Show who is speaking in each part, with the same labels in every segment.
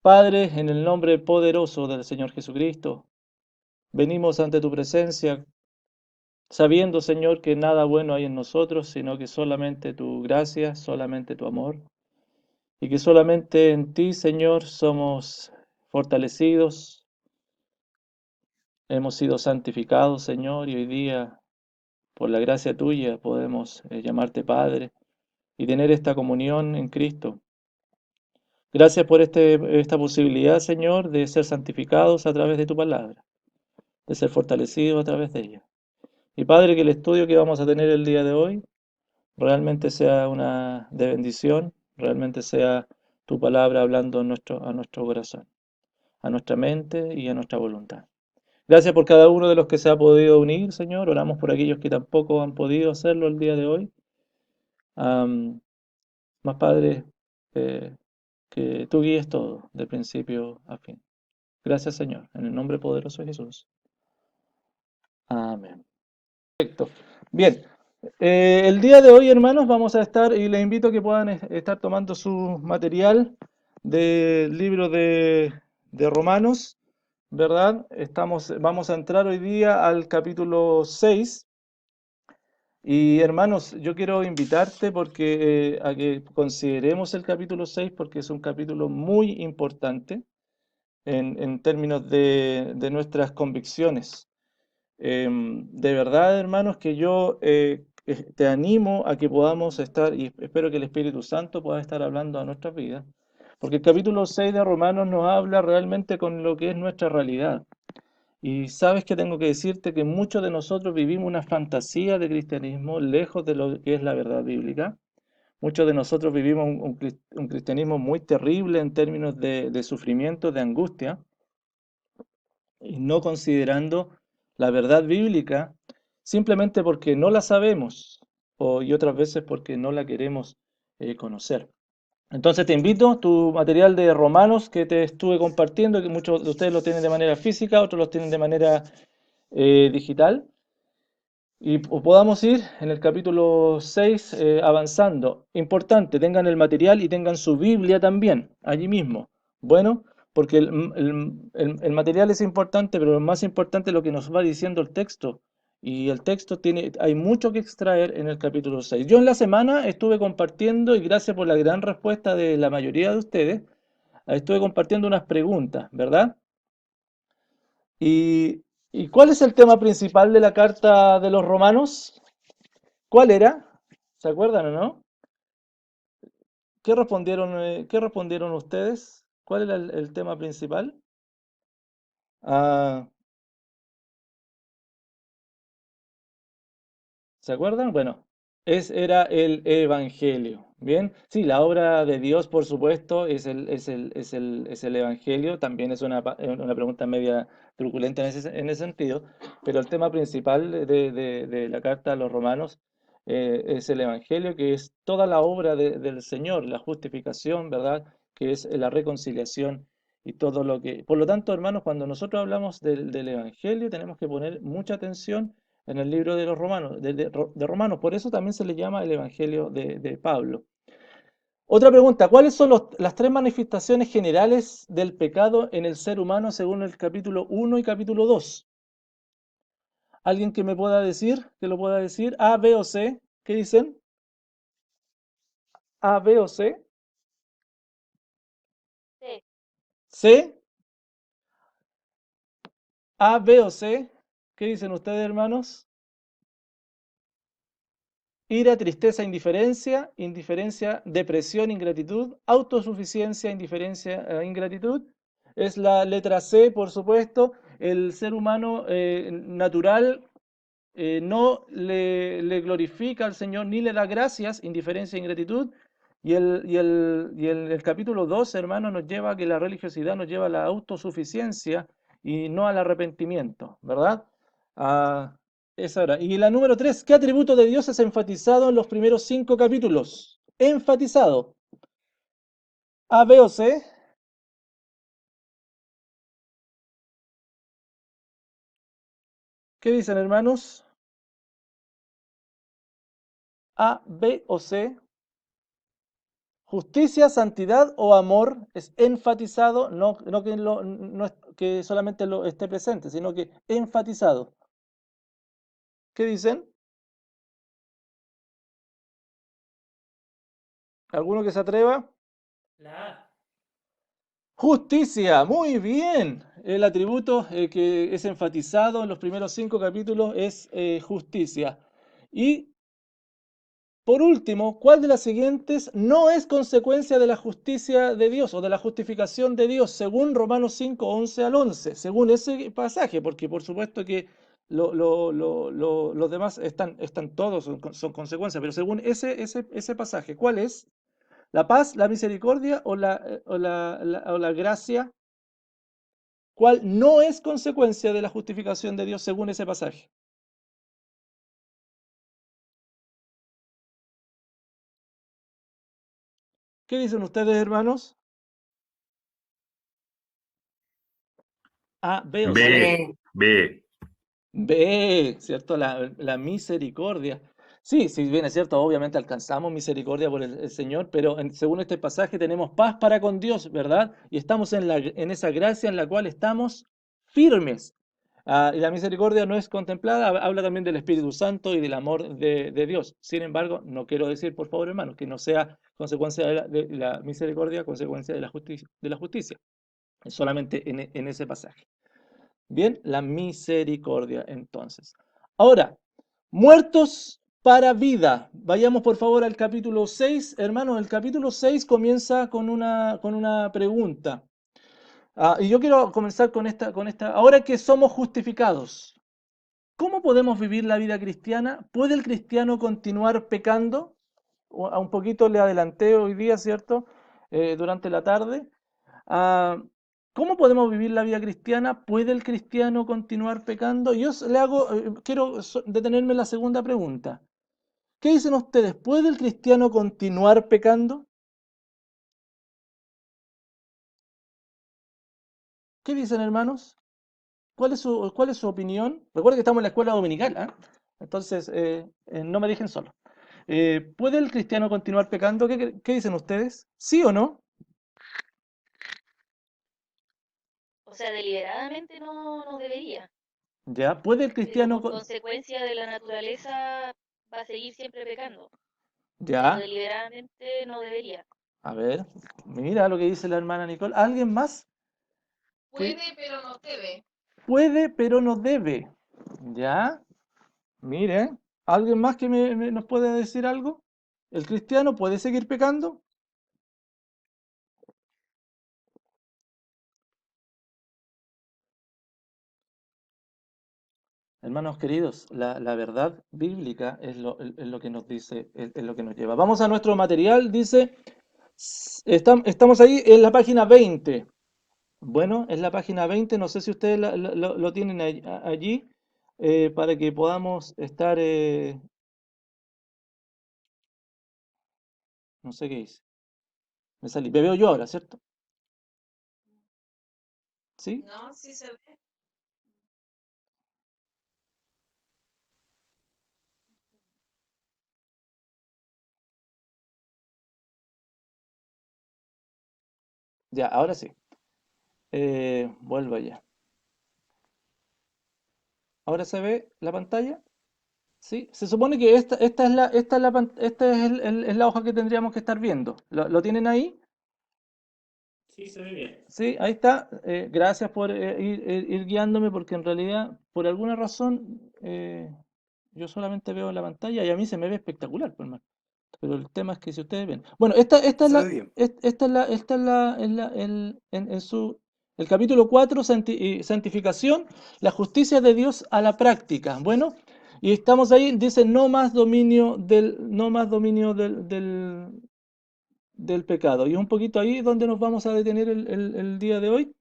Speaker 1: Padre, en el nombre poderoso del Señor Jesucristo, venimos ante tu presencia, sabiendo, Señor, que nada bueno hay en nosotros, sino que solamente tu gracia, solamente tu amor, y que solamente en ti, Señor, somos fortalecidos, hemos sido santificados, Señor, y hoy día, por la gracia tuya, podemos llamarte Padre y tener esta comunión en Cristo. Gracias por esta posibilidad, Señor, de ser santificados a través de tu palabra, de ser fortalecidos a través de ella. Y Padre, que el estudio que vamos a tener el día de hoy realmente sea una de bendición, realmente sea tu palabra hablando a nuestro corazón, a nuestra mente y a nuestra voluntad. Gracias por cada uno de los que se ha podido unir, Señor. Oramos por aquellos que tampoco han podido hacerlo el día de hoy. Am, Más Padre, eh, que tú guíes todo, de principio a fin. Gracias, Señor, en el nombre poderoso de Jesús. Amén. Bien, el día de hoy, hermanos, vamos a estar, y les invito a que puedan estar tomando su material del libro de Romanos, ¿verdad? Vamos a entrar hoy día al capítulo 6. Y hermanos, yo quiero invitarte a que consideremos el capítulo 6 porque es un capítulo muy importante en términos de nuestras convicciones. De verdad, hermanos, que yo te animo a que podamos estar, y espero que el Espíritu Santo pueda estar hablando a nuestras vidas, porque el capítulo 6 de Romanos nos habla realmente con lo que es nuestra realidad. Y sabes que tengo que decirte que muchos de nosotros vivimos una fantasía de cristianismo lejos de lo que es la verdad bíblica. Muchos de nosotros vivimos un cristianismo muy terrible en términos de sufrimiento, de angustia, y no considerando la verdad bíblica simplemente porque no la sabemos y otras veces porque no la queremos conocer. Entonces te invito, tu material de Romanos que te estuve compartiendo, que muchos de ustedes lo tienen de manera física, otros lo tienen de manera digital, y podamos ir en el capítulo 6 avanzando. Importante, tengan el material y tengan su Biblia también, allí mismo. Bueno, porque el material es importante, pero lo más importante es lo que nos va diciendo el texto. Y el texto hay mucho que extraer en el capítulo 6. Yo en la semana estuve compartiendo, y gracias por la gran respuesta de la mayoría de ustedes, estuve compartiendo unas preguntas, ¿verdad? ¿Y, y cuál es el tema principal de la carta de los romanos? ¿Cuál era? ¿Se acuerdan o no? Qué respondieron ustedes? ¿Cuál era el tema principal? Ah, ¿se acuerdan? Bueno, era el Evangelio. Bien, sí, la obra de Dios, por supuesto, es el Evangelio. También es una pregunta media truculenta en ese sentido, pero el tema principal de la carta a los romanos es el Evangelio, que es toda la obra del Señor, la justificación, ¿verdad? Que es la reconciliación y todo lo que... Por lo tanto, hermanos, cuando nosotros hablamos del Evangelio, tenemos que poner mucha atención en el libro de los Romanos, de Romanos. Por eso también se le llama el Evangelio de Pablo. Otra pregunta, ¿cuáles son las tres manifestaciones generales del pecado en el ser humano según el capítulo 1 y capítulo 2? ¿Alguien que me pueda decir, que lo pueda decir? A, B o C. ¿Qué dicen? A, B o C.
Speaker 2: Sí.
Speaker 1: C, A, B o C. ¿Qué dicen ustedes, hermanos? Ira, tristeza, indiferencia, indiferencia, depresión, ingratitud, autosuficiencia, indiferencia, ingratitud. Es la letra C, por supuesto. El ser humano natural no le glorifica al Señor ni le da gracias, indiferencia e ingratitud. El capítulo 2, hermano, nos lleva a que la religiosidad nos lleva a la autosuficiencia y no al arrepentimiento, ¿verdad? Ah, esa era. Y la número 3, ¿qué atributo de Dios es enfatizado en los primeros 5 capítulos? Enfatizado. A, B o C. ¿Qué dicen, hermanos? A, B o C. Justicia, santidad o amor es enfatizado, no que, no es que solamente lo esté presente, sino que enfatizado. ¿Qué dicen? ¿Alguno que se atreva?
Speaker 2: La A.
Speaker 1: Justicia, muy bien. El atributo que es enfatizado en los primeros 5 capítulos es justicia. Y por último, ¿cuál de las siguientes no es consecuencia de la justicia de Dios o de la justificación de Dios según Romanos 5, 11 al 11? Según ese pasaje, porque por supuesto que los demás están todos, son consecuencias, pero según ese pasaje, ¿cuál es? ¿La paz, la misericordia o la gracia? ¿Cuál no es consecuencia de la justificación de Dios según ese pasaje? ¿Qué dicen ustedes, hermanos? A, B o C.
Speaker 3: B, B.
Speaker 1: B, ¿cierto? La misericordia. Sí, si bien es cierto, obviamente alcanzamos misericordia por el Señor, pero según este pasaje tenemos paz para con Dios, ¿verdad? Y estamos en esa gracia en la cual estamos firmes. Y la misericordia no es contemplada, habla también del Espíritu Santo y del amor de Dios. Sin embargo, no quiero decir, por favor, hermanos, que no sea consecuencia de la misericordia, consecuencia de la justicia. Es solamente en ese pasaje. Bien, la misericordia entonces. Ahora, muertos para vida. Vayamos por favor al capítulo 6, hermanos. El capítulo 6 comienza con una pregunta. Y yo quiero comenzar con esta. Ahora que somos justificados, ¿cómo podemos vivir la vida cristiana? ¿Puede el cristiano continuar pecando? A un poquito le adelanté hoy día, ¿cierto? Durante la tarde. Ah, ¿Cómo podemos vivir la vida cristiana? ¿Puede el cristiano continuar pecando? Quiero detenerme en la segunda pregunta. ¿Qué dicen ustedes? ¿Puede el cristiano continuar pecando? ¿Qué dicen, hermanos? ¿Cuál es su opinión? Recuerden que estamos en la escuela dominical, ¿ah? Entonces, no me dejen solo. ¿Puede el cristiano continuar pecando? ¿Qué dicen ustedes? ¿Sí o no?
Speaker 2: O sea, deliberadamente no debería,
Speaker 1: ¿Ya? ¿Puede el
Speaker 2: pero
Speaker 1: cristiano...
Speaker 2: por consecuencia de la naturaleza va a seguir siempre pecando, pero
Speaker 1: Ya,
Speaker 2: deliberadamente no debería.
Speaker 1: a ver, mira lo que dice la hermana Nicole. ¿Alguien más? ¿Qué?
Speaker 4: Puede, pero no debe.
Speaker 1: Puede, pero no debe. ¿Ya? Mire, ¿alguien más que nos puede decir algo? ¿El cristiano puede seguir pecando? Hermanos queridos, la verdad bíblica es lo que nos dice, es lo que nos lleva. Vamos a nuestro material, dice, estamos ahí en la página 20. Bueno, es la página 20, no sé si ustedes lo tienen allí, para que podamos estar, no sé qué dice, me veo yo ahora, ¿cierto? ¿Sí?
Speaker 4: No, sí se ve.
Speaker 1: Ya, ahora sí. Vuelvo allá. ¿Ahora se ve la pantalla? Sí, se supone que esta es la hoja que tendríamos que estar viendo. ¿Lo tienen ahí?
Speaker 2: Sí, se ve bien.
Speaker 1: Sí, ahí está. Gracias por ir guiándome porque en realidad, por alguna razón, yo solamente veo la pantalla y a mí se me ve espectacular, pues, hermano. Pero el tema es que si ustedes ven. Bueno, esta es
Speaker 3: Se
Speaker 1: la,
Speaker 3: ve bien.
Speaker 1: el capítulo 4 santificación, la justicia de Dios a la práctica. Bueno, y estamos ahí, dice no más dominio del pecado. Y es un poquito ahí donde nos vamos a detener el día de hoy.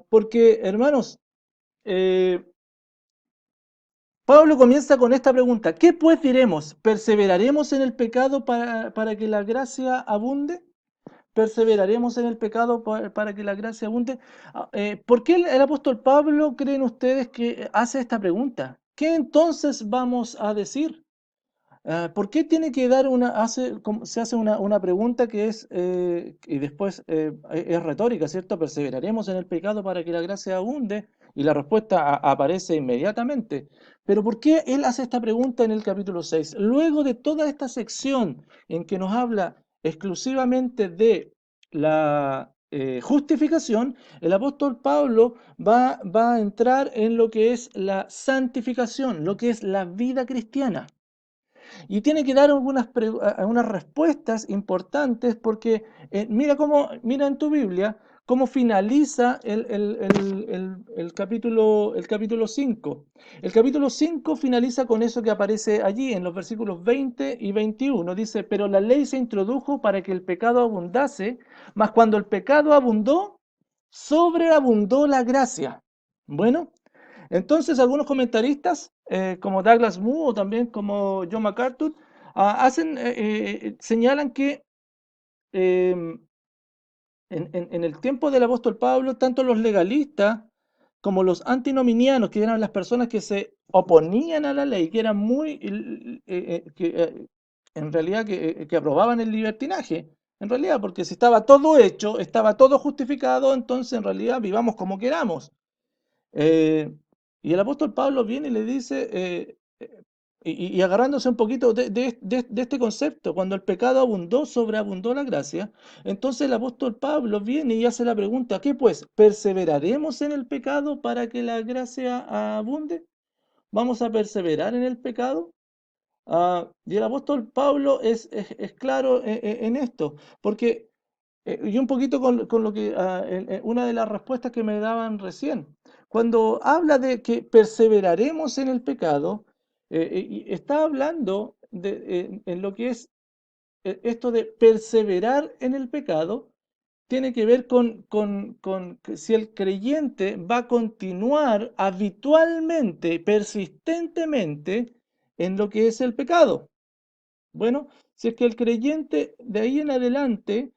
Speaker 1: Porque, hermanos, eh, Pablo comienza con esta pregunta: ¿qué pues diremos? ¿Perseveraremos en el pecado para que la gracia abunde? ¿Perseveraremos en el pecado para que la gracia abunde? ¿Por qué el apóstol Pablo, creen ustedes, que hace esta pregunta? ¿Qué entonces vamos a decir? ¿Por qué tiene que dar se hace una pregunta que es, y después es retórica, ¿cierto? ¿Perseveraremos en el pecado para que la gracia abunde? Y la respuesta aparece inmediatamente. Pero ¿por qué él hace esta pregunta en el capítulo 6? Luego de toda esta sección en que nos habla exclusivamente de la justificación, el apóstol Pablo va a entrar en lo que es la santificación, lo que es la vida cristiana. Y tiene que dar algunas respuestas importantes porque mira en tu Biblia cómo finaliza el capítulo 5. El capítulo 5 finaliza con eso que aparece allí en los versículos 20 y 21. Dice, pero la ley se introdujo para que el pecado abundase, mas cuando el pecado abundó, sobreabundó la gracia. Bueno, entonces, algunos comentaristas, como Douglas Moo o también como John MacArthur, señalan que em, en el tiempo del apóstol Pablo, tanto los legalistas como los antinominianos, que eran las personas que se oponían a la ley, que eran en realidad que aprobaban el libertinaje, en realidad, porque si estaba todo hecho, estaba todo justificado, entonces en realidad vivamos como queramos. Eh, y el apóstol Pablo viene y le dice, y agarrándose un poquito de este concepto, cuando el pecado abundó, sobreabundó la gracia, entonces el apóstol Pablo viene y hace la pregunta, ¿qué pues? ¿Perseveraremos en el pecado para que la gracia abunde? ¿Vamos a perseverar en el pecado? Y el apóstol Pablo es claro en esto, porque y un poquito con lo que una de las respuestas que me daban recién. Cuando habla de que perseveraremos en el pecado, y está hablando en lo que es esto de perseverar en el pecado, tiene que ver con que si el creyente va a continuar habitualmente, persistentemente en lo que es el pecado. Bueno, si es que el creyente de ahí en adelante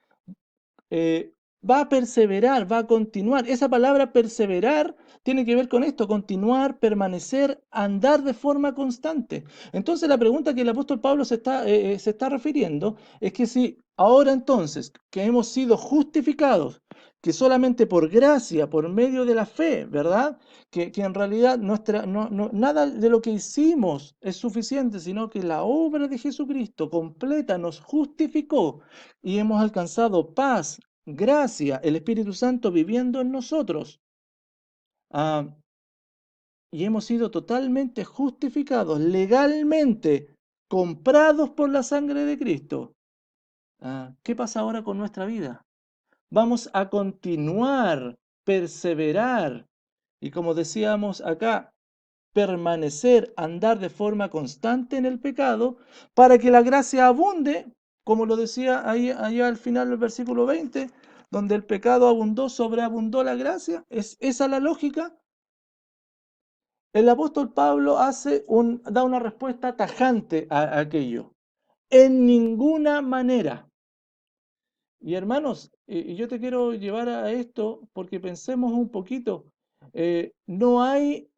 Speaker 1: eh, va a perseverar, va a continuar. Esa palabra perseverar tiene que ver con esto, continuar, permanecer, andar de forma constante. Entonces la pregunta que el apóstol Pablo se está refiriendo es que si ahora entonces que hemos sido justificados, que solamente por gracia, por medio de la fe, ¿verdad? Que en realidad nada de lo que hicimos es suficiente, sino que la obra de Jesucristo completa nos justificó y hemos alcanzado paz, gracia, el Espíritu Santo viviendo en nosotros. Ah, y hemos sido totalmente justificados, legalmente, comprados por la sangre de Cristo. ¿Qué pasa ahora con nuestra vida? Vamos a continuar, perseverar y como decíamos acá, permanecer, andar de forma constante en el pecado, para que la gracia abunde, como lo decía ahí allá al final del versículo 20, donde el pecado abundó, sobreabundó la gracia. ¿Es esa la lógica? El apóstol Pablo da una respuesta tajante a aquello. En ninguna manera. Y hermanos, y yo te quiero llevar a esto porque pensemos un poquito. No hay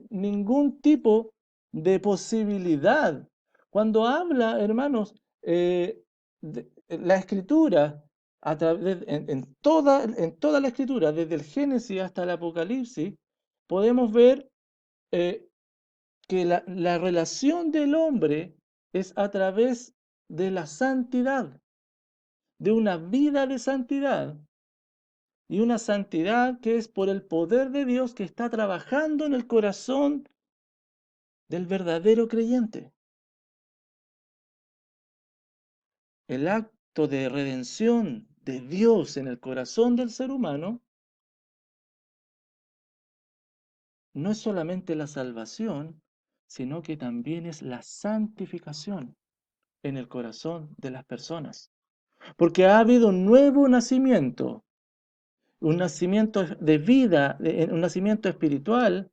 Speaker 1: ningún tipo de posibilidad. Cuando habla, hermanos, la escritura, en toda la escritura, desde el Génesis hasta el Apocalipsis, podemos ver eh, que la relación del hombre es a través de la santidad, de una vida de santidad y una santidad que es por el poder de Dios que está trabajando en el corazón del verdadero creyente. El acto de redención de Dios en el corazón del ser humano no es solamente la salvación, sino que también es la santificación en el corazón de las personas. Porque ha habido un nacimiento de vida, un nacimiento espiritual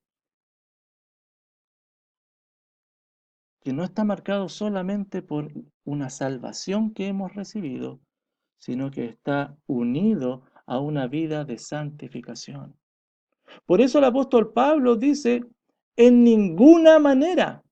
Speaker 1: que no está marcado solamente por una salvación que hemos recibido, sino que está unido a una vida de santificación. Por eso el apóstol Pablo dice, en ninguna manera.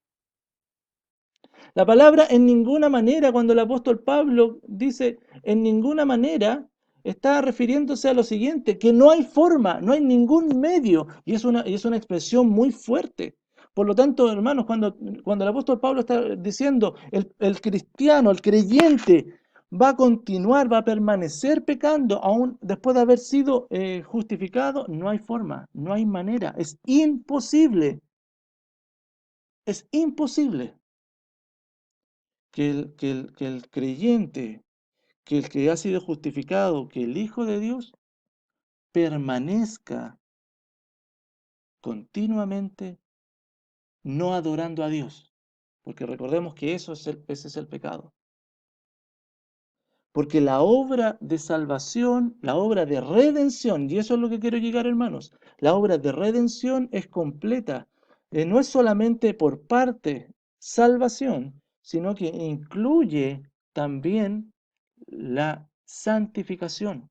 Speaker 1: La palabra en ninguna manera, cuando el apóstol Pablo dice en ninguna manera, está refiriéndose a lo siguiente, que no hay forma, no hay ningún medio, y es una expresión muy fuerte. Por lo tanto, hermanos, cuando el apóstol Pablo está diciendo el cristiano, el creyente, va a continuar, va a permanecer pecando, aún después de haber sido justificado, no hay forma, no hay manera, es imposible que el creyente, que el que ha sido justificado, que el Hijo de Dios permanezca continuamente no adorando a Dios. Porque recordemos que ese es el pecado. Porque la obra de salvación, la obra de redención, y eso es lo que quiero llegar, hermanos, la obra de redención es completa. No es solamente por parte salvación, sino que incluye también la santificación.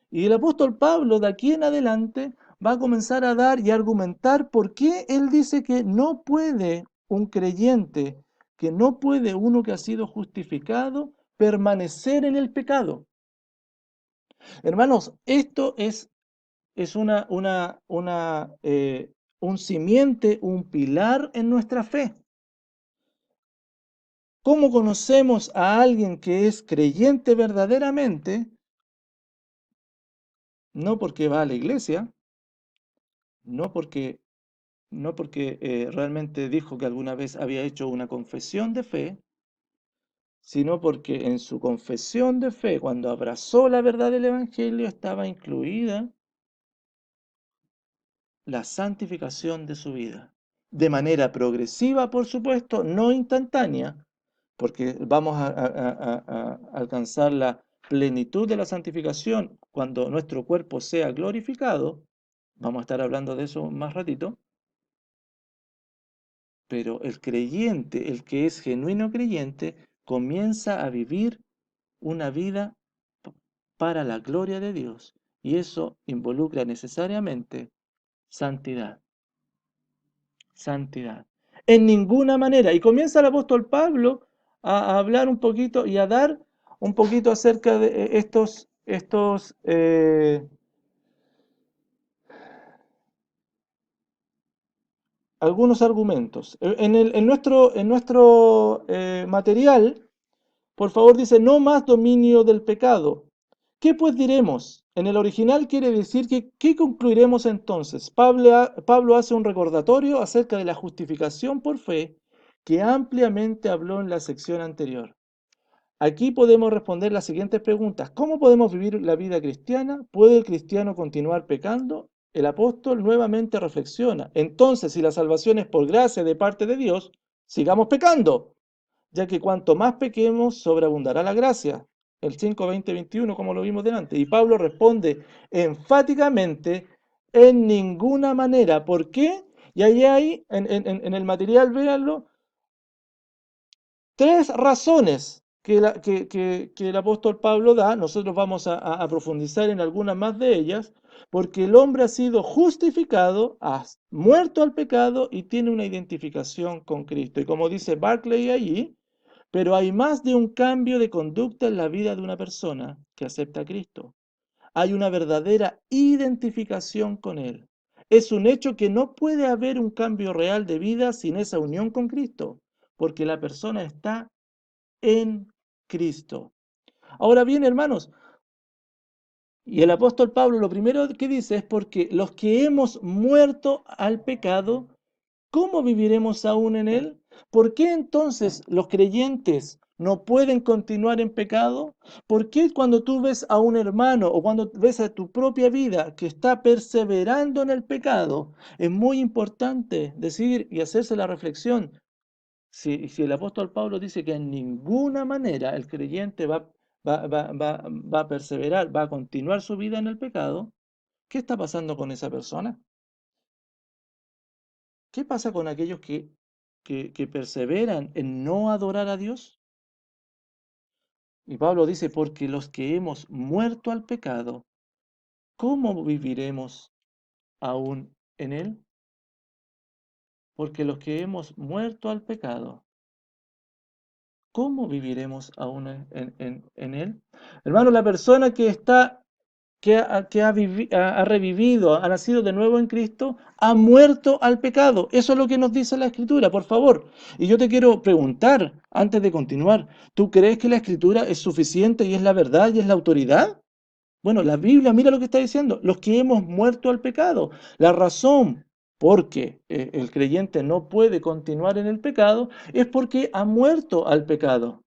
Speaker 1: Y el apóstol Pablo de aquí en adelante va a comenzar a dar y argumentar por qué él dice que no puede un creyente, que no puede uno que ha sido justificado permanecer en el pecado. Hermanos, esto es un simiente, un pilar en nuestra fe. ¿Cómo conocemos a alguien que es creyente verdaderamente? No porque va a la iglesia, no porque realmente dijo que alguna vez había hecho una confesión de fe, sino porque en su confesión de fe, cuando abrazó la verdad del Evangelio, estaba incluida la santificación de su vida. De manera progresiva, por supuesto, no instantánea, porque vamos a alcanzar la plenitud de la santificación cuando nuestro cuerpo sea glorificado. Vamos a estar hablando de eso más ratito. Pero el creyente, el que es genuino creyente, comienza a vivir una vida para la gloria de Dios. Y eso involucra necesariamente santidad. Santidad. En ninguna manera. Y comienza el apóstol Pablo a hablar un poquito y a dar un poquito acerca de algunos argumentos. En nuestro material, por favor, dice, no más dominio del pecado. ¿Qué pues diremos? En el original quiere decir que, ¿qué concluiremos entonces? Pablo hace un recordatorio acerca de la justificación por fe que ampliamente habló en la sección anterior. Aquí podemos responder las siguientes preguntas. ¿Cómo podemos vivir la vida cristiana? ¿Puede el cristiano continuar pecando? El apóstol nuevamente reflexiona. Entonces, si la salvación es por gracia de parte de Dios, sigamos pecando, ya que cuanto más pequemos, sobreabundará la gracia. El 5, 20, 21, como lo vimos delante. Y Pablo responde enfáticamente, en ninguna manera. ¿Por qué? Y ahí hay, en el material, véanlo, tres razones que el apóstol Pablo da. Nosotros vamos a profundizar en algunas más de ellas, porque el hombre ha sido justificado, ha muerto al pecado y tiene una identificación con Cristo. Y como dice Barclay allí, pero hay más de un cambio de conducta en la vida de una persona que acepta a Cristo. Hay una verdadera identificación con Él. Es un hecho que no puede haber un cambio real de vida sin esa unión con Cristo, porque la persona está en Cristo. Ahora bien, hermanos, y el apóstol Pablo lo primero que dice es porque los que hemos muerto al pecado, ¿cómo viviremos aún en él? ¿Por qué entonces los creyentes no pueden continuar en pecado? ¿Por qué cuando tú ves a un hermano o cuando ves a tu propia vida que está perseverando en el pecado, es muy importante decir y hacerse la reflexión? Si el apóstol Pablo dice que en ninguna manera el creyente va a perseverar, va a continuar su vida en el pecado, ¿qué está pasando con esa persona? ¿Qué pasa con aquellos que perseveran en no adorar a Dios? Y Pablo dice, porque los que hemos muerto al pecado, ¿cómo viviremos aún en él? porque los que hemos muerto al pecado, ¿cómo viviremos aún en él? Hermano, la persona que está, ha revivido, ha nacido de nuevo en Cristo, ha muerto al pecado. Eso es lo que nos dice la Escritura, por favor. Y yo te quiero preguntar, antes de continuar, ¿tú crees que la Escritura es suficiente y es la verdad y es la autoridad? Bueno, la Biblia, mira lo que está diciendo, los que hemos muerto al pecado. La razón por que el creyente no puede continuar en el pecado es porque ha muerto al pecado.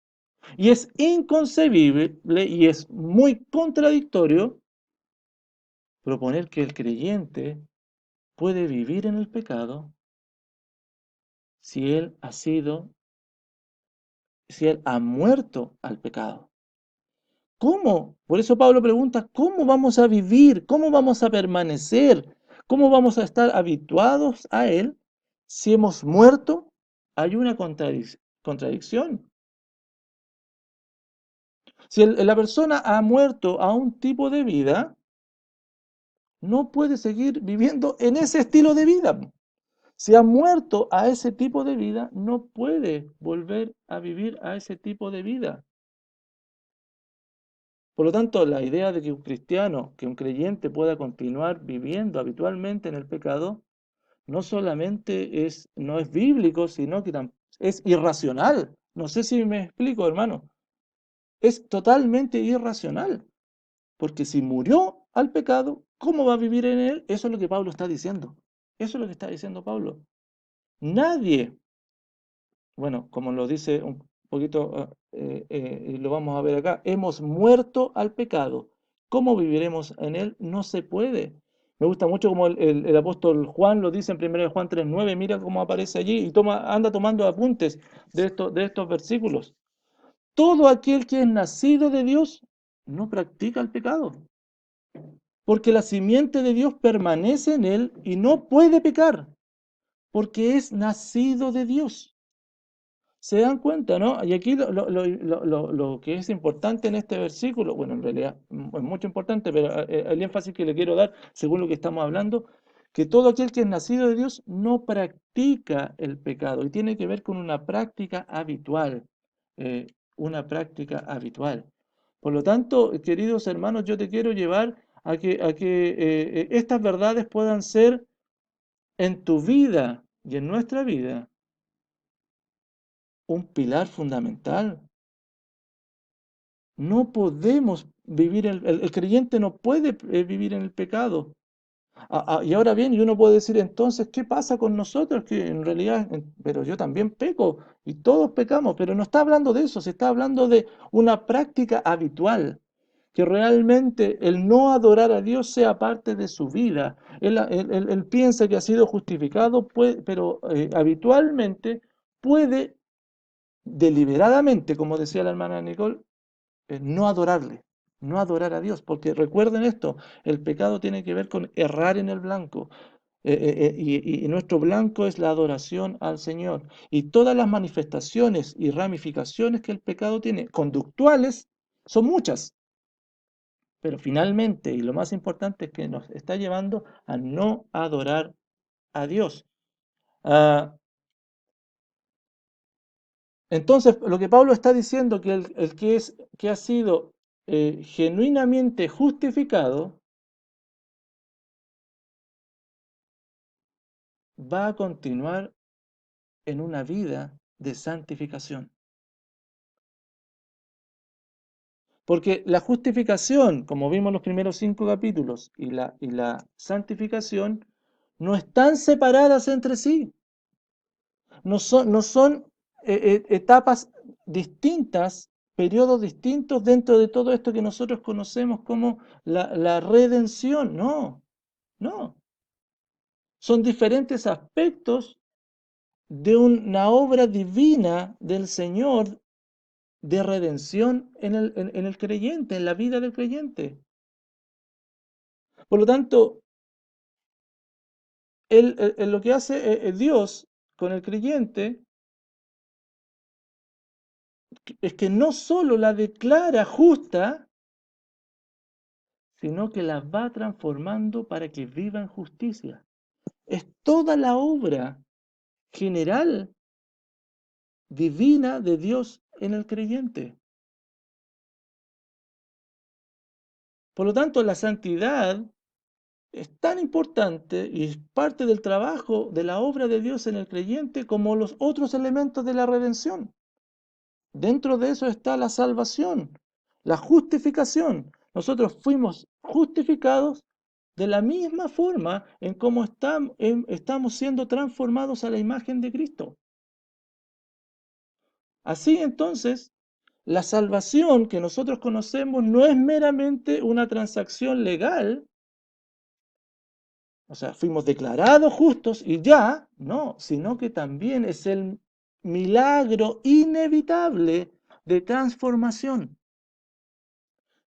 Speaker 1: Y es inconcebible y es muy contradictorio proponer que el creyente puede vivir en el pecado si él ha sido, si él ha muerto al pecado. ¿Cómo? Por eso Pablo pregunta, ¿cómo vamos a vivir? ¿Cómo vamos a permanecer? ¿Cómo vamos a estar habituados a Él si hemos muerto? Hay una contradicción. Si la persona ha muerto a un tipo de vida, no puede seguir viviendo en ese estilo de vida. Si ha muerto a ese tipo de vida, no puede volver a vivir a ese tipo de vida. Por lo tanto, la idea de que un cristiano, que un creyente pueda continuar viviendo habitualmente en el pecado, no solamente no es bíblico, sino que es irracional. No sé si me explico, hermano. Es totalmente irracional, porque si murió al pecado, ¿cómo va a vivir en él? Eso es lo que Pablo está diciendo. Eso es lo que está diciendo Pablo. Nadie, bueno, como lo dice un poquito, y lo vamos a ver acá, hemos muerto al pecado. ¿Cómo viviremos en él? No se puede. Me gusta mucho como el apóstol Juan lo dice en 1 Juan 3:9, mira cómo aparece allí y anda tomando apuntes de estos versículos. Todo aquel que es nacido de Dios no practica el pecado, porque la simiente de Dios permanece en él y no puede pecar, porque es nacido de Dios. Se dan cuenta, ¿no? Y aquí lo que es importante en este versículo, bueno, en realidad es mucho importante, pero el énfasis que le quiero dar, según lo que estamos hablando, que todo aquel que es nacido de Dios no practica el pecado y tiene que ver con una práctica habitual, eh, una práctica habitual. Por lo tanto, queridos hermanos, yo te quiero llevar a que estas verdades puedan ser en tu vida y en nuestra vida un pilar fundamental. No podemos vivir, el creyente no puede vivir en el pecado. Y ahora bien, y uno puede decir entonces, ¿qué pasa con nosotros? Que en realidad, pero yo también peco y todos pecamos, pero no está hablando de eso, se está hablando de una práctica habitual, que realmente el no adorar a Dios sea parte de su vida. Él piensa que ha sido justificado, pero habitualmente puede deliberadamente, como decía la hermana Nicole, no adorarle, no adorar a Dios, porque recuerden esto, el pecado tiene que ver con errar en el blanco, y nuestro blanco es la adoración al Señor, y todas las manifestaciones y ramificaciones que el pecado tiene, conductuales, son muchas, pero finalmente, y lo más importante es que nos está llevando a no adorar a Dios. Ah, Entonces, lo que Pablo está diciendo, que que ha sido genuinamente justificado, va a continuar en una vida de santificación. Porque la justificación, como vimos en los primeros 5 capítulos, y la santificación no están separadas entre sí. No son etapas distintas, periodos distintos dentro de todo esto que nosotros conocemos como la redención. No, no. Son diferentes aspectos de una obra divina del Señor de redención en el creyente, en la vida del creyente. Por lo tanto, lo que hace Dios con el creyente es que no solo la declara justa, sino que la va transformando para que viva en justicia. Es toda la obra general, divina de Dios en el creyente. Por lo tanto, la santidad es tan importante y es parte del trabajo de la obra de Dios en el creyente como los otros elementos de la redención. Dentro de eso está la salvación, la justificación. Nosotros fuimos justificados de la misma forma en cómo estamos siendo transformados a la imagen de Cristo. Así entonces, la salvación que nosotros conocemos no es meramente una transacción legal, o sea, fuimos declarados justos y ya, no, sino que también es el milagro inevitable de transformación.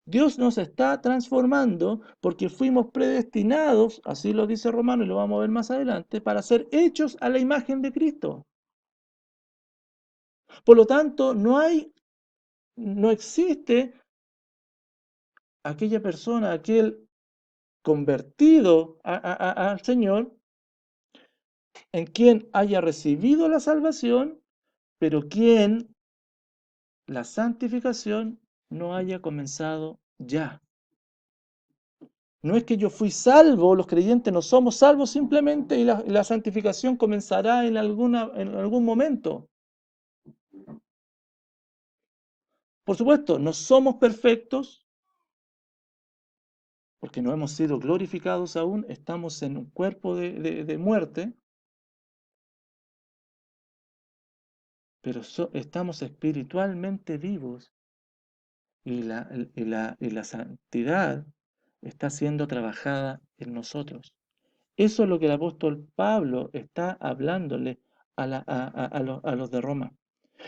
Speaker 1: Dios nos está transformando porque fuimos predestinados, así lo dice Romano y lo vamos a ver más adelante, para ser hechos a la imagen de Cristo. Por lo tanto, no existe aquella persona, aquel convertido al Señor, en quien haya recibido la salvación, pero quien la santificación no haya comenzado ya. No es que yo fui salvo, los creyentes no somos salvos simplemente y la santificación comenzará en algún momento. Por supuesto, no somos perfectos porque no hemos sido glorificados aún, estamos en un cuerpo de muerte, pero estamos espiritualmente vivos y la santidad está siendo trabajada en nosotros. Eso es lo que el apóstol Pablo está hablándole a los de Roma.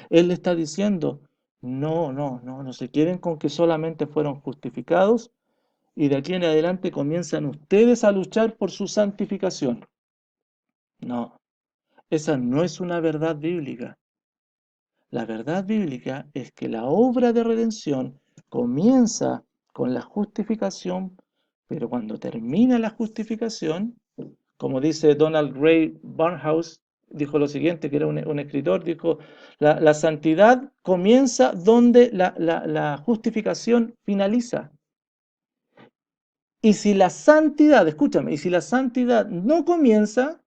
Speaker 1: Él le está diciendo, no se queden con que solamente fueron justificados y de aquí en adelante comienzan ustedes a luchar por su santificación. No, esa no es una verdad bíblica. La verdad bíblica es que la obra de redención comienza con la justificación, pero cuando termina la justificación, como dice Donald Gray Barnhouse, dijo lo siguiente, que era un escritor, dijo, la santidad comienza donde la justificación finaliza. Y si la santidad, escúchame, y si la santidad no comienza,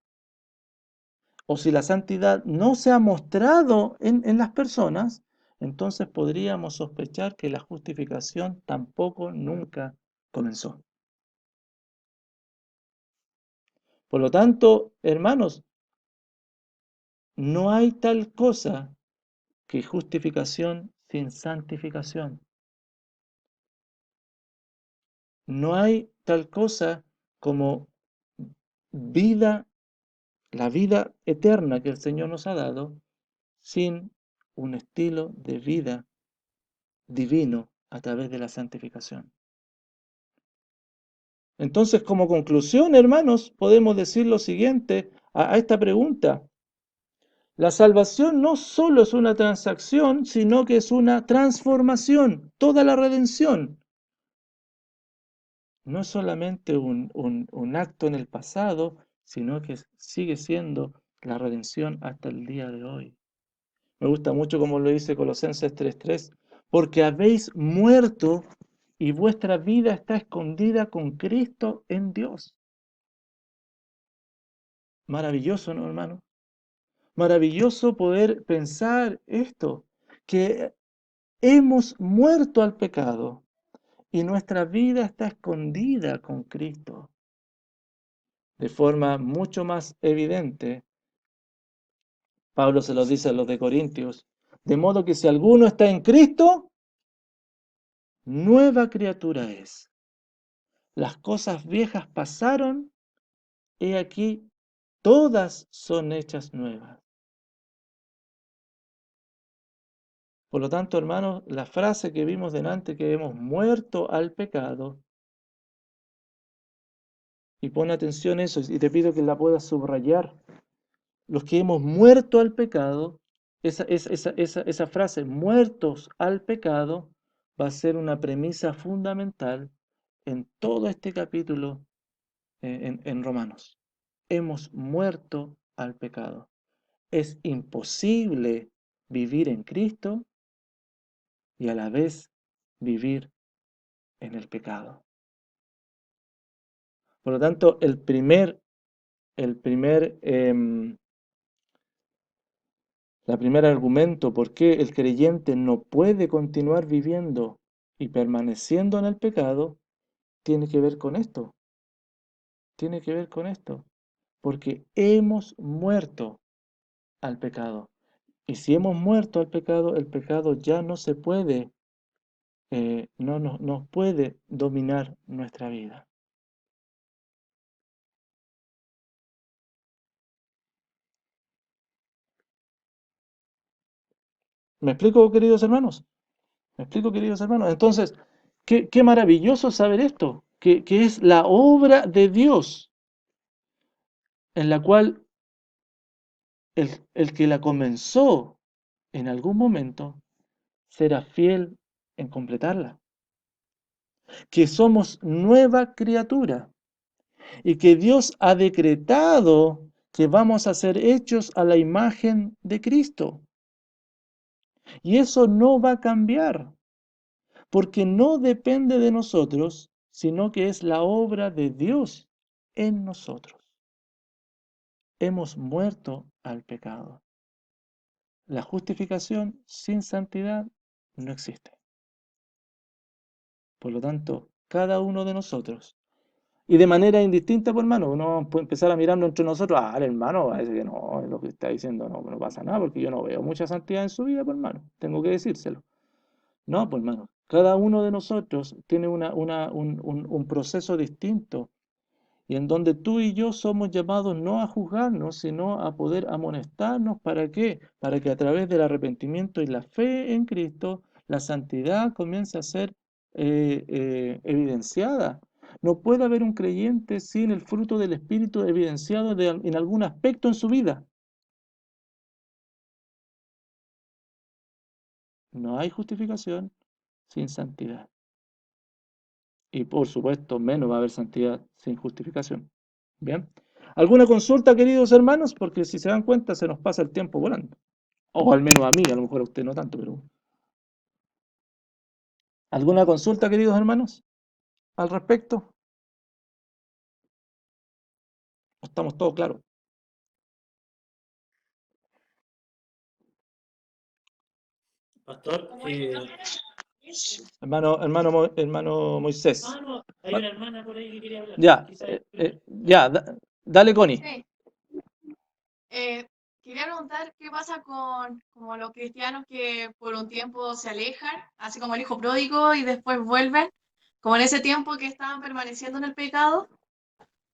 Speaker 1: o si la santidad no se ha mostrado en las personas, entonces podríamos sospechar que la justificación tampoco nunca comenzó. Por lo tanto, hermanos, no hay tal cosa que justificación sin santificación. No hay tal cosa como vida, la vida eterna que el Señor nos ha dado, sin un estilo de vida divino a través de la santificación. Entonces, como conclusión, hermanos, podemos decir lo siguiente a esta pregunta. La salvación no solo es una transacción, sino que es una transformación. Toda la redención no es solamente un acto en el pasado, sino que sigue siendo la redención hasta el día de hoy. Me gusta mucho como lo dice Colosenses 3:3, porque habéis muerto y vuestra vida está escondida con Cristo en Dios. Maravilloso, ¿no, hermano? Maravilloso poder pensar esto, que hemos muerto al pecado y nuestra vida está escondida con Cristo. De forma mucho más evidente, Pablo se lo dice a los de Corintios, de modo que si alguno está en Cristo, nueva criatura es. Las cosas viejas pasaron, he aquí, todas son hechas nuevas. Por lo tanto, hermanos, la frase que vimos delante, que hemos muerto al pecado, y pon atención a eso, y te pido que la puedas subrayar, los que hemos muerto al pecado, esa frase, muertos al pecado, va a ser una premisa fundamental en todo este capítulo en Romanos. Hemos muerto al pecado. es imposible vivir en Cristo y a la vez vivir en el pecado. Por lo tanto, la primer argumento por qué el creyente no puede continuar viviendo y permaneciendo en el pecado tiene que ver con esto. Tiene que ver con esto. Porque hemos muerto al pecado. Y si hemos muerto al pecado, el pecado ya no se puede, no puede dominar nuestra vida. ¿Me explico, queridos hermanos? ¿Me explico, queridos hermanos? Entonces, qué maravilloso saber esto, que es la obra de Dios en la cual el que la comenzó en algún momento será fiel en completarla. Que somos nueva criatura y que Dios ha decretado que vamos a ser hechos a la imagen de Cristo. Y eso no va a cambiar, porque no depende de nosotros, sino que es la obra de Dios en nosotros. Hemos muerto al pecado. La justificación sin santidad no existe. Por lo tanto, cada uno de nosotros, y de manera indistinta, pues hermano, uno puede empezar a mirarnos entre nosotros, el hermano parece que no, es lo que está diciendo no pasa nada, porque yo no veo mucha santidad en su vida, pues hermano, tengo que decírselo. No, pues hermano, cada uno de nosotros tiene un proceso distinto y en donde tú y yo somos llamados no a juzgarnos, sino a poder amonestarnos. ¿Para qué? Para que a través del arrepentimiento y la fe en Cristo, la santidad comience a ser evidenciada. No puede haber un creyente sin el fruto del Espíritu evidenciado en algún aspecto en su vida. No hay justificación sin santidad. Y por supuesto, menos va a haber santidad sin justificación. Bien. ¿Alguna consulta, queridos hermanos? Porque si se dan cuenta, se nos pasa el tiempo volando. O al menos a mí, a lo mejor a usted no tanto, pero... ¿Alguna consulta, queridos hermanos, al respecto? Estamos todos claros.
Speaker 3: Pastor,
Speaker 1: Hermano Moisés.
Speaker 3: no, hay una hermana por ahí que quería hablar.
Speaker 1: Ya, dale, Connie.
Speaker 4: Sí. Quería preguntar qué pasa con como los cristianos que por un tiempo se alejan, así como el hijo pródigo, y después vuelven, como en ese tiempo que estaban permaneciendo en el pecado,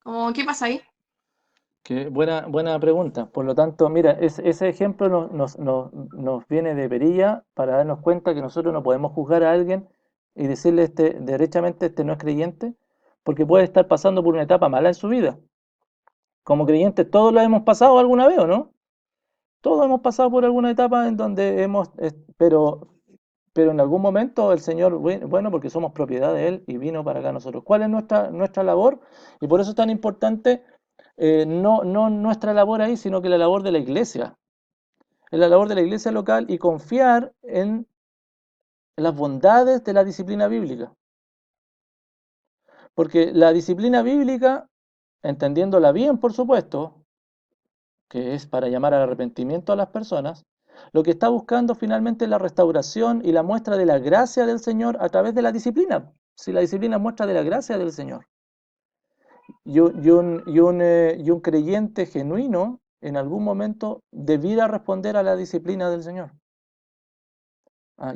Speaker 4: como qué pasa ahí.
Speaker 1: Buena pregunta. Por lo tanto, mira, ese ejemplo nos viene de perilla para darnos cuenta que nosotros no podemos juzgar a alguien y decirle derechamente este no es creyente, porque puede estar pasando por una etapa mala en su vida. Como creyentes todos la hemos pasado alguna vez, ¿o no? Todos hemos pasado por alguna etapa en donde pero en algún momento el Señor, bueno, porque somos propiedad de Él y vino para acá nosotros. ¿Cuál es nuestra labor? Y por eso es tan importante no nuestra labor ahí, sino que la labor de la iglesia. Es la labor de la iglesia local y confiar en las bondades de la disciplina bíblica. Porque la disciplina bíblica, entendiéndola bien, por supuesto, que es para llamar al arrepentimiento a las personas, lo que está buscando finalmente es la restauración y la muestra de la gracia del Señor a través de la disciplina. Si la disciplina muestra de la gracia del Señor. Y un creyente genuino en algún momento debiera responder a la disciplina del Señor.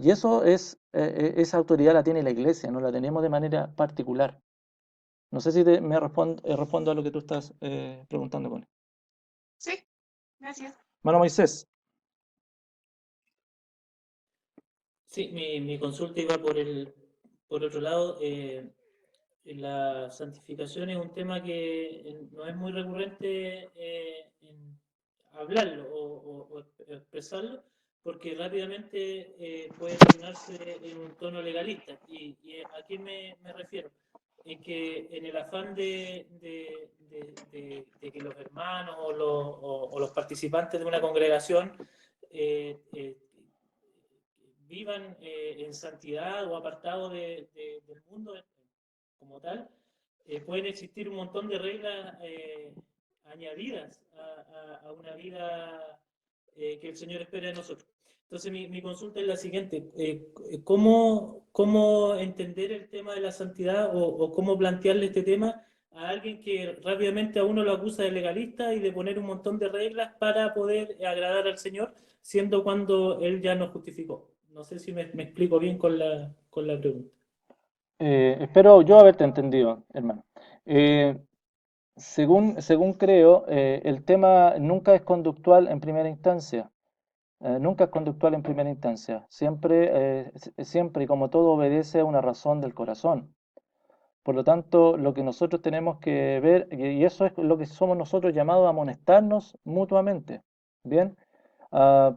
Speaker 1: Y eso esa autoridad la tiene la iglesia, no la tenemos de manera particular. No sé si respondo a lo que tú estás preguntando, Connie.
Speaker 4: Sí, gracias.
Speaker 1: Hermano Moisés.
Speaker 3: Sí, mi consulta iba por otro lado. La santificación es un tema que no es muy recurrente en hablarlo o expresarlo, porque rápidamente puede tornarse en un tono legalista. ¿Y a qué me refiero? en que en el afán de que los hermanos o los participantes de una congregación eh, vivan en santidad o apartados del mundo como tal, pueden existir un montón de reglas añadidas a una vida que el Señor espera de nosotros. Entonces mi consulta es la siguiente, ¿cómo entender el tema de la santidad o cómo plantearle este tema a alguien que rápidamente a uno lo acusa de legalista y de poner un montón de reglas para poder agradar al Señor, siendo cuando Él ya nos justificó? No sé si me explico bien con la pregunta.
Speaker 1: Espero yo haberte entendido, hermano. Eh, según creo, el tema nunca es conductual en primera instancia. Nunca es conductual en primera instancia. Siempre y como todo obedece a una razón del corazón. Por lo tanto, lo que nosotros tenemos que ver, y eso es lo que somos nosotros llamados a amonestarnos mutuamente. ¿Bien?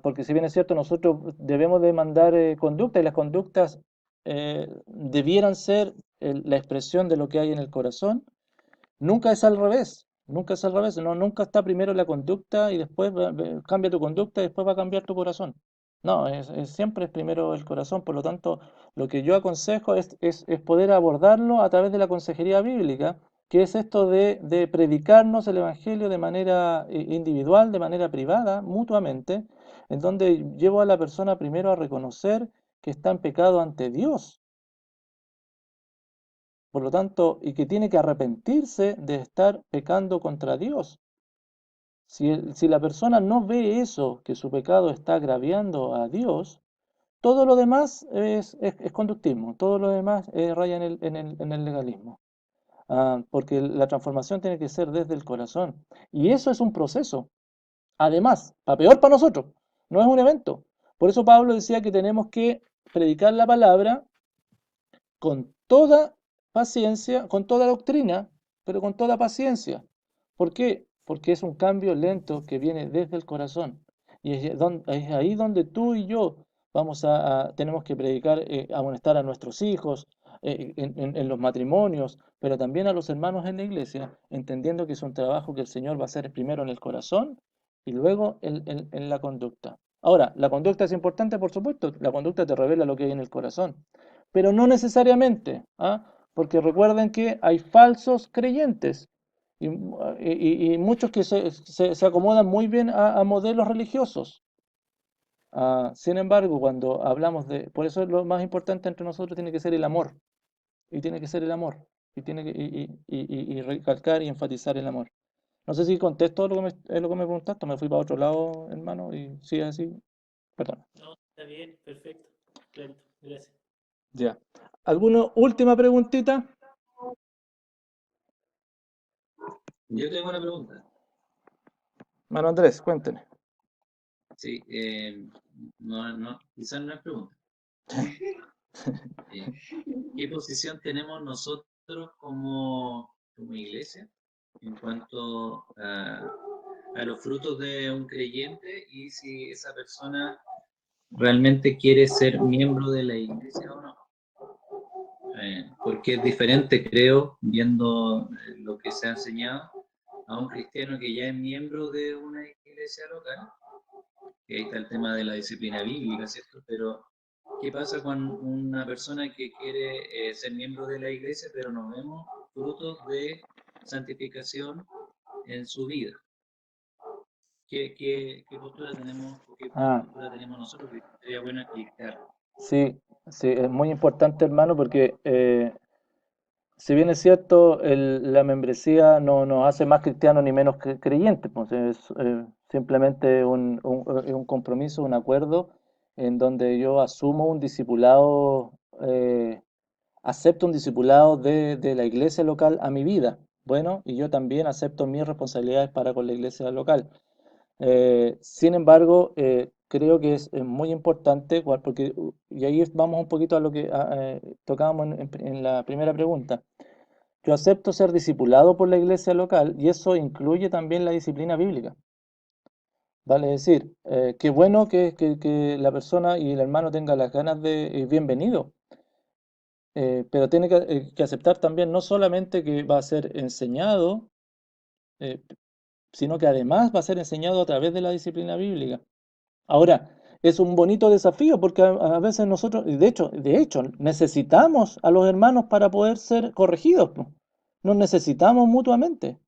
Speaker 1: Porque si bien es cierto, nosotros debemos demandar conducta y las conductas debieran ser la expresión de lo que hay en el corazón. Nunca es al revés, nunca es al revés, no, nunca está primero la conducta y después cambia tu conducta y después va a cambiar tu corazón. No, siempre es primero el corazón, por lo tanto, lo que yo aconsejo es poder abordarlo a través de la consejería bíblica, que es esto de predicarnos el Evangelio de manera individual, de manera privada, mutuamente, en donde llevo a la persona primero a reconocer que está en pecado ante Dios, por lo tanto, y que tiene que arrepentirse de estar pecando contra Dios. Si la persona no ve eso, que su pecado está agraviando a Dios, todo lo demás es conductismo, todo lo demás raya en el legalismo. Porque la transformación tiene que ser desde el corazón. Y eso es un proceso. Además, para peor para nosotros, no es un evento. Por eso Pablo decía que tenemos que predicar la palabra con toda paciencia, con toda doctrina, pero con toda paciencia. ¿Por qué? Porque es un cambio lento que viene desde el corazón. Y es ahí donde tú y yo tenemos que predicar, amonestar a nuestros hijos, en los matrimonios, pero también a los hermanos en la iglesia, entendiendo que es un trabajo que el Señor va a hacer primero en el corazón y luego en la conducta. Ahora, la conducta es importante, por supuesto, la conducta te revela lo que hay en el corazón, pero no necesariamente, porque recuerden que hay falsos creyentes y muchos que se acomodan muy bien a modelos religiosos. Sin embargo, cuando hablamos por eso lo más importante entre nosotros tiene que ser el amor, y tiene que ser el amor, y tiene que y recalcar y enfatizar el amor. No sé si contesto lo que me preguntaste, me fui para otro lado, hermano, y si es así, perdón.
Speaker 3: No, está bien, perfecto, clarito, gracias.
Speaker 1: Ya. ¿Alguna última preguntita?
Speaker 5: Yo tengo una pregunta.
Speaker 1: Mano Andrés, cuénteme.
Speaker 5: Sí, quizás no es pregunta. Eh, ¿Qué posición tenemos nosotros como iglesia en cuanto a los frutos de un creyente y si esa persona realmente quiere ser miembro de la iglesia o no? Porque es diferente, creo, viendo lo que se ha enseñado, a un cristiano que ya es miembro de una iglesia local, que ahí está el tema de la disciplina bíblica, ¿cierto? Pero, ¿qué pasa con una persona que quiere ser miembro de la iglesia, pero no vemos frutos de santificación en su vida? ¿Qué postura tenemos o qué
Speaker 1: Ah,
Speaker 5: postura tenemos nosotros? Que sería bueno explicar.
Speaker 1: sí, sí, es muy importante, hermano, porque si bien es cierto, la membresía no nos hace más cristianos ni menos creyentes, pues es simplemente un compromiso, un acuerdo en donde yo asumo un discipulado, acepto un discipulado de la iglesia local a mi vida. Bueno, y yo también acepto mis responsabilidades para con la iglesia local. Sin embargo, creo que es muy importante, porque, y ahí vamos un poquito a lo que tocábamos en la primera pregunta. Yo acepto ser discipulado por la iglesia local y eso incluye también la disciplina bíblica. Vale decir, qué bueno que la persona y el hermano tengan las ganas de bienvenido. pero tiene que aceptar también no solamente que va a ser enseñado, eh, sino que además va a ser enseñado a través de la disciplina bíblica. Ahora, es un bonito desafío porque a veces nosotros, y de hecho, necesitamos a los hermanos para poder ser corregidos, po. Nos necesitamos mutuamente.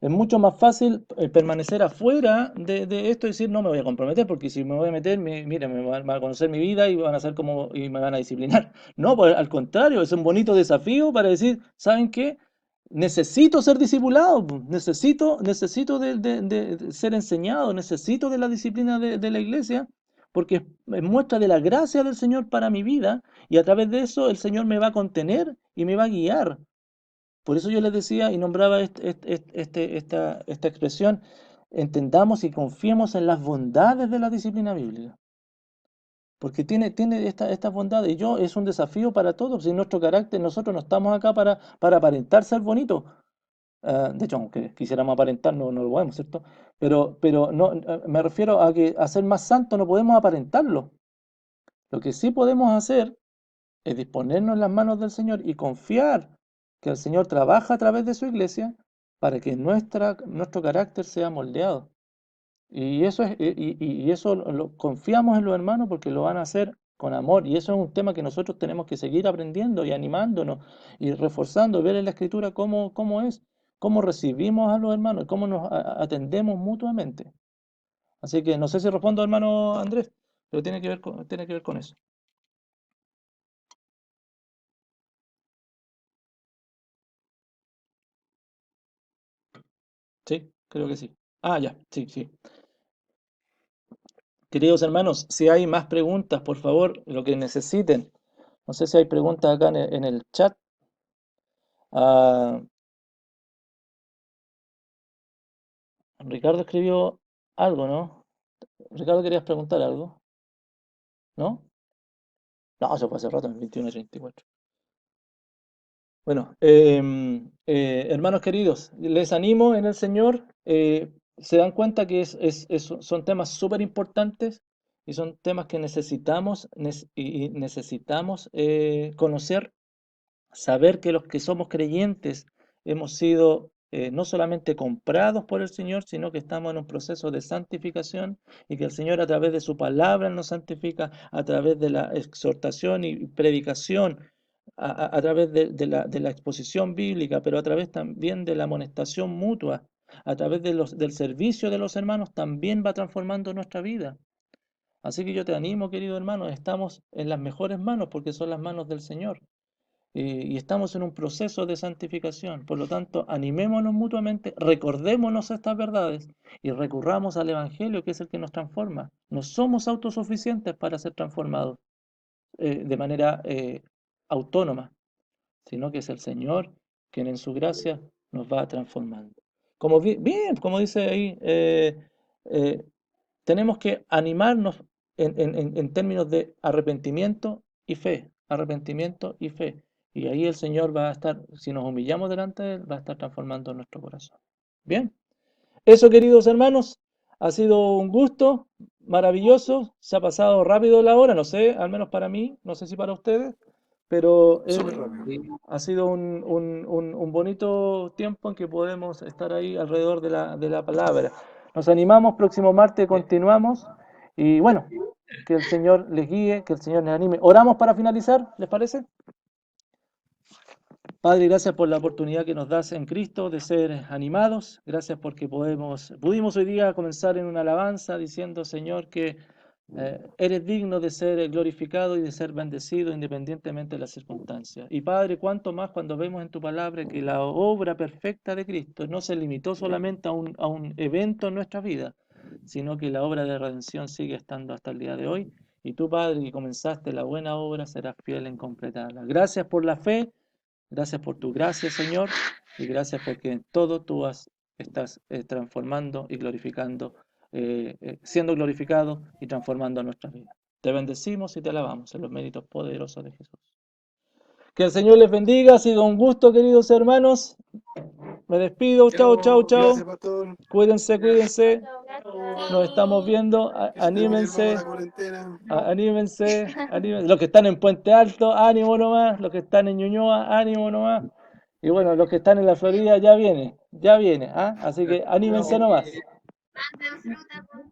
Speaker 1: Es mucho más fácil permanecer afuera de esto y decir, no me voy a comprometer, porque si me voy a meter, mira, van a conocer mi vida y van a hacer como, y me van a disciplinar. No, pues al contrario, es un bonito desafío para decir, ¿saben qué? Necesito ser discipulado, po. Necesito de ser enseñado, necesito de la disciplina de la iglesia, porque es muestra de la gracia del Señor para mi vida, y a través de eso el Señor me va a contener y me va a guiar. Por eso yo les decía y nombraba esta expresión, entendamos y confiemos en las bondades de la disciplina bíblica, porque tiene estas bondades, y es un desafío para todos, y nuestro carácter, nosotros no estamos acá para aparentar ser bonitos. De hecho, aunque quisiéramos aparentar, no lo podemos, ¿cierto? Pero no, me refiero a que a ser más santos no podemos aparentarlo. Lo que sí podemos hacer es disponernos en las manos del Señor y confiar que el Señor trabaja a través de su iglesia para que nuestro carácter sea moldeado. Y eso confiamos en los hermanos porque lo van a hacer con amor. Y eso es un tema que nosotros tenemos que seguir aprendiendo y animándonos y reforzando, ver en la Escritura cómo recibimos a los hermanos, cómo nos atendemos mutuamente. Así que no sé si respondo, hermano Andrés, pero tiene que ver con eso. Sí, creo que sí. Ah, ya, sí, sí. Queridos hermanos, si hay más preguntas, por favor, lo que necesiten. No sé si hay preguntas acá en el chat. Ah, Ricardo escribió algo, ¿no? Ricardo, ¿querías preguntar algo? ¿No? No, eso fue hace rato, en 21:34. Bueno, hermanos queridos, les animo en el Señor. Se dan cuenta que son temas súper importantes y son temas que necesitamos y necesitamos conocer. Saber que los que somos creyentes hemos sido no solamente comprados por el Señor, sino que estamos en un proceso de santificación y que el Señor a través de su palabra nos santifica, a través de la exhortación y predicación, a través de la exposición bíblica, pero a través también de la amonestación mutua, a través del servicio de los hermanos, también va transformando nuestra vida. Así que yo te animo, querido hermano, estamos en las mejores manos porque son las manos del Señor. Y estamos en un proceso de santificación. Por lo tanto, animémonos mutuamente, recordémonos estas verdades y recurramos al Evangelio, que es el que nos transforma. No somos autosuficientes para ser transformados de manera autónoma, sino que es el Señor quien en su gracia nos va transformando. Bien, como dice ahí, eh, tenemos que animarnos en términos de arrepentimiento y fe, arrepentimiento y fe. Y ahí el Señor va a estar, si nos humillamos delante de Él, va a estar transformando nuestro corazón. Bien, eso queridos hermanos, ha sido un gusto maravilloso, se ha pasado rápido la hora, no sé, al menos para mí, no sé si para ustedes, pero
Speaker 6: Súper rápido.
Speaker 1: ha sido un bonito tiempo en que podemos estar ahí alrededor de la palabra. Nos animamos, próximo martes continuamos y bueno, que el Señor les guíe, que el Señor les anime. Oramos para finalizar, ¿les parece? Padre, gracias por la oportunidad que nos das en Cristo de ser animados. Gracias porque pudimos hoy día comenzar en una alabanza diciendo, Señor, que eres digno de ser glorificado y de ser bendecido independientemente de las circunstancias. Y Padre, cuánto más cuando vemos en tu palabra que la obra perfecta de Cristo no se limitó solamente a un evento en nuestra vida, sino que la obra de redención sigue estando hasta el día de hoy. Y tú, Padre, que comenzaste la buena obra, serás fiel en completarla. Gracias por la fe. Gracias por tu gracia, Señor, y gracias porque en todo tú estás transformando y glorificando, siendo glorificado y transformando nuestra vida. Te bendecimos y te alabamos en los méritos poderosos de Jesús. Que el Señor les bendiga, ha sido un gusto, queridos hermanos. Me despido, chao, chao, chao.
Speaker 6: Gracias, pastor.
Speaker 1: Cuídense, cuídense.
Speaker 2: Chao, gracias.
Speaker 1: Nos estamos viendo.
Speaker 6: Que se termine el
Speaker 1: Anímense.
Speaker 6: la cuarentena.
Speaker 1: Anímense, anímense. Los que están en Puente Alto, ánimo nomás. Los que están en Ñuñoa, ánimo nomás. Y bueno, los que están en la Florida ya viene, ¿ah? Así que anímense nomás.
Speaker 7: Manden fruta, por